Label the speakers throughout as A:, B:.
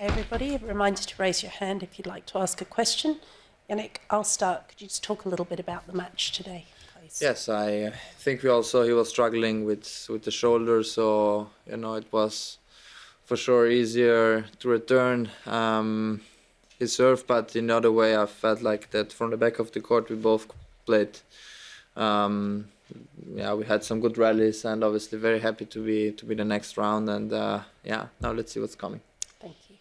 A: Okay, everybody, a reminder to raise your hand if you'd like to ask a question. Jannik, I'll start. Could you just talk a little bit about the match today, please?
B: Yes, I think we all saw he was struggling with the shoulder, so it was for sure easier to return his serve, but in the other way I felt like that from the back of the court we both played. We had some good rallies and obviously very happy to be the next round, and now let's see what's coming.
A: Thank you.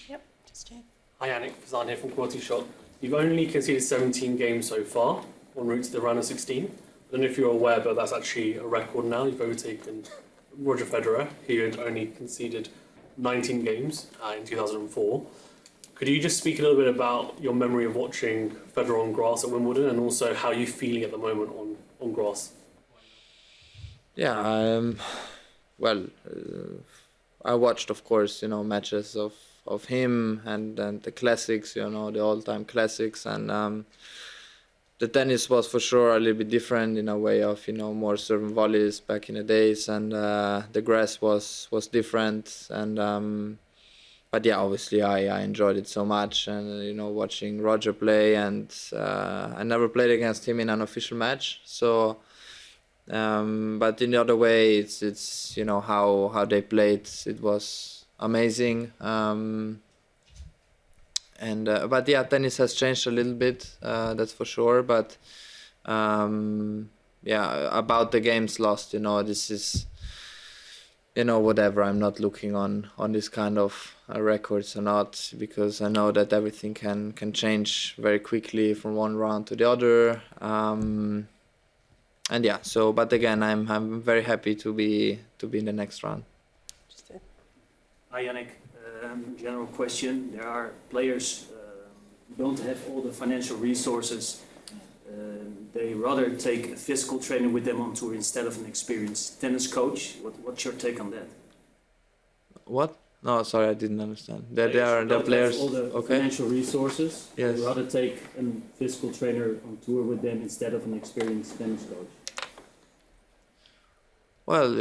A: Yep, just Jane.
C: Hi Jannik, Fazan here from Quality Shot. You've only conceded 17 games so far, en route to the round of 16. I don't know if you're aware, but that's actually a record now. You've overtaken Roger Federer, who had only conceded 19 games in 2004. Could you just speak a little bit about your memory of watching Federer on grass at Wimbledon, and also how you're feeling at the moment on grass?
B: Yeah, I watched, of course, matches of him and the classics, the all-time classics, and the tennis was for sure a little bit different in a way of, more serve and volleys back in the days, and the grass was different, and but yeah, obviously I enjoyed it so much, and watching Roger play, and I never played against him in an official match, so but in the other way it's how they played, it was amazing, but yeah, tennis has changed a little bit, that's for sure, but about the games lost, this is whatever. I'm not looking on this kind of records or not, because I know that everything can change very quickly from one round to the other. But again, I'm very happy to be in the next round.
D: Hi Jannik, general question. There are players who don't have all the financial resources. They rather take a physical trainer with them on tour instead of an experienced tennis coach. What's your take on that?
B: What? No, sorry, I didn't understand. There are
D: players
B: players.
D: all the
B: Okay.
D: financial resources.
B: Yes.
D: They rather take a physical trainer on tour with them instead of an experienced tennis coach.
B: Well,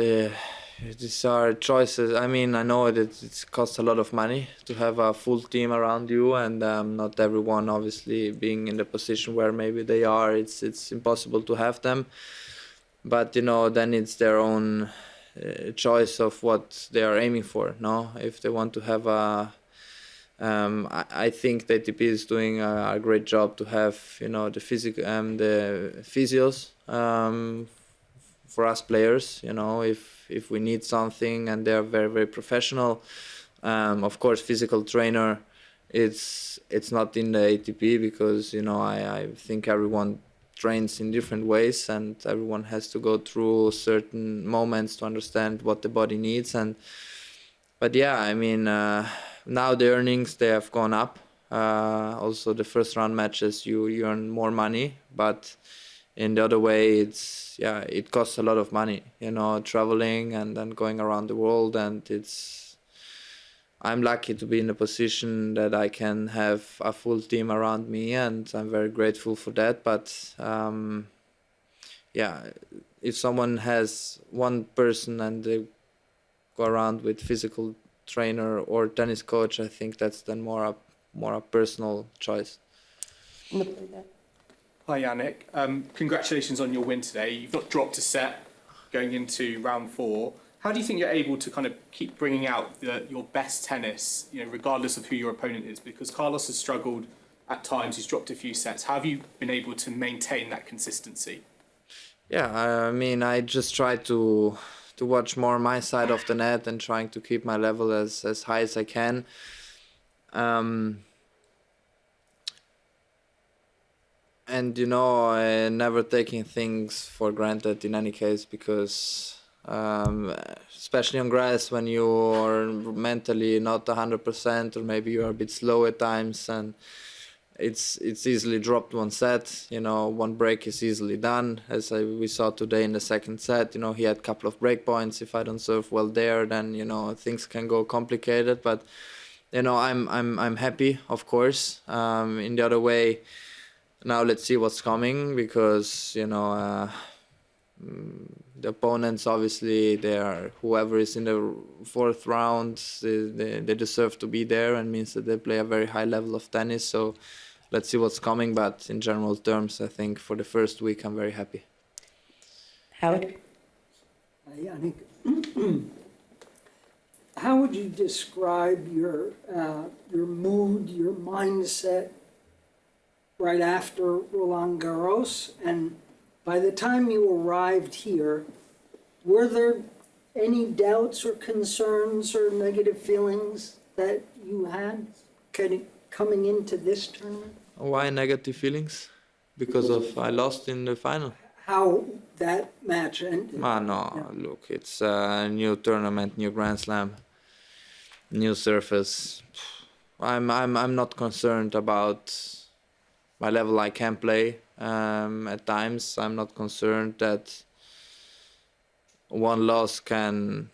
B: these are choices. I mean, I know that it costs a lot of money to have a full team around you, and not everyone, obviously, being in the position where maybe they are, it's impossible to have them. But then it's their own choice of what they are aiming for. No, if they want to have I think the ATP is doing a great job to have the physios. For us players, if we need something, and they're very, very professional. Of course, physical trainer, it's not in the ATP, because I think everyone trains in different ways, and everyone has to go through certain moments to understand what the body needs. But yeah, I mean, now the earnings, they have gone up. Also, the first round matches, you earn more money, but in the other way, it costs a lot of money, traveling and then going around the world, and I'm lucky to be in a position that I can have a full team around me, and I'm very grateful for that. But if someone has one person and they go around with physical trainer or tennis coach, I think that's then more a personal choice.
E: Hi Jannik, congratulations on your win today. You've not dropped a set going into round 4. How do you think you're able to kind of keep bringing out your best tennis, regardless of who your opponent is? Because Carlos has struggled at times, he's dropped a few sets. How have you been able to maintain that consistency?
B: Yeah, I mean, I just try to watch more my side of the net and trying to keep my level as high as I can. And never taking things for granted in any case, because especially on grass, when you are mentally not 100%, or maybe you are a bit slow at times, and it's easily dropped one set. One break is easily done, as we saw today in the second set. He had a couple of break points. If I don't serve well there, then things can go complicated. But I'm happy, of course. In the other way, now let's see what's coming, because The opponents, obviously, they are whoever is in the fourth round. They deserve to be there, and means that they play a very high level of tennis. So let's see what's coming. But in general terms, I think for the first week, I'm very happy.
A: Howard?
F: Jannik, how would you describe your mood, your mindset right after Roland Garros? And by the time you arrived here, were there any doubts or concerns or negative feelings that you had coming into this tournament?
B: Why negative feelings? Because of I lost in the final.
F: How that match ended?
B: No, look, it's a new tournament, new Grand Slam, new surface. I'm not concerned about my level. I can play at times. I'm not concerned that one loss can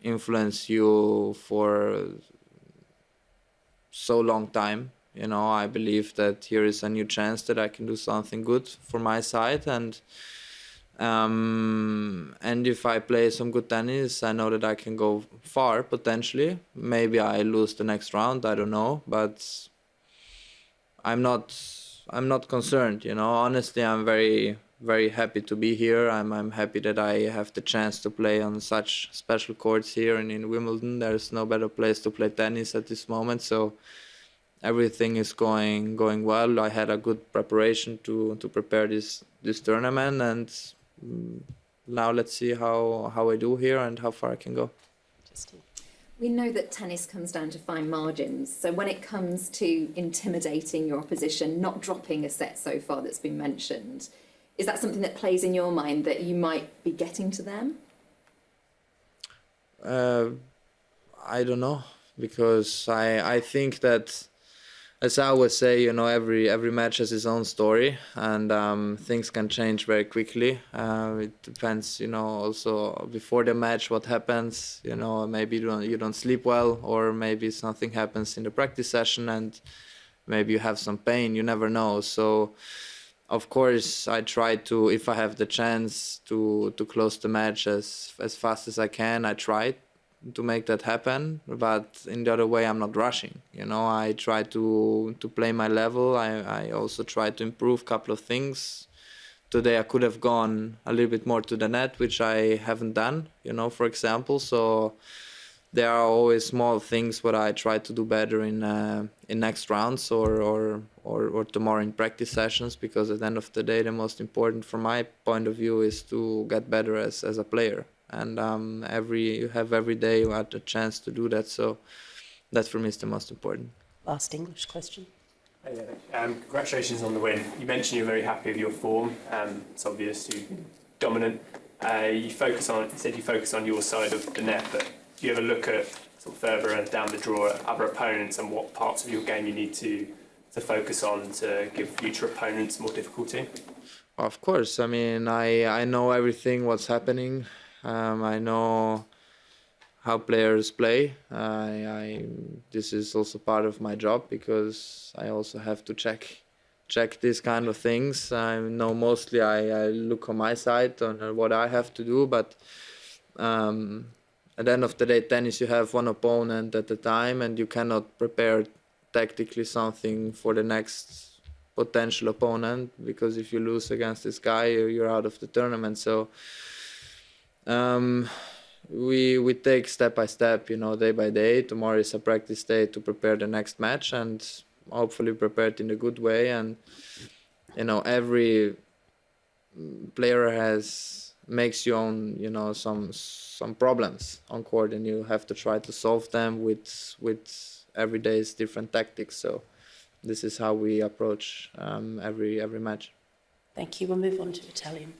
B: influence you for so long time. You know, I believe that here is a new chance that I can do something good for my side, and if I play some good tennis, I know that I can go far potentially. Maybe I lose the next round, I don't know, but I'm not concerned. You know, honestly, I'm very, very happy to be here. I'm happy that I have the chance to play on such special courts here in Wimbledon. There's no better place to play tennis at this moment, so everything is going well. I had a good preparation to prepare this tournament, and now let's see how I do here and how far I can go.
A: Justine.
G: We know that tennis comes down to fine margins. So when it comes to intimidating your opposition, not dropping a set so far that's been mentioned, is that something that plays in your mind, that you might be getting to them?
B: I don't know, because I think that, as I always say, you know, every match has its own story, and things can change very quickly. It depends, you know, also before the match what happens. You know, maybe you don't sleep well, or maybe something happens in the practice session, and maybe you have some pain. You never know. So, of course, I try to, if I have the chance to close the match as fast as I can, I try to make that happen. But in the other way, I'm not rushing. You know, I try to play my level. I also try to improve a couple of things. Today I could have gone a little bit more to the net, which I haven't done, you know, for example. So there are always small things what I try to do better in next rounds or tomorrow in practice sessions, because at the end of the day, the most important from my point of view is to get better as a player. And you have every day you have the chance to do that. So that for me is the most important.
A: Last English question.
H: Congratulations on the win. You mentioned you're very happy with your form. It's obvious you've been dominant. You said you focus on your side of the net, but do you ever look at sort of further and down the draw at other opponents and what parts of your game you need to focus on to give future opponents more difficulty?
B: Of course. I mean, I know everything what's happening. I know how players play. This is also part of my job, because I also have to check these kind of things. I know mostly I look on my side on what I have to do, but at the end of the day, tennis, you have one opponent at a time, and you cannot prepare tactically something for the next potential opponent, because if you lose against this guy, you're out of the tournament. So we take step by step, you know, day by day. Tomorrow is a practice day to prepare the next match, and hopefully prepare it in a good way. And you know, every player makes you own, you know, some problems on court, and you have to try to solve them with every day's different tactics. So this is how we approach every match.
A: Thank you. We'll move on to Italian.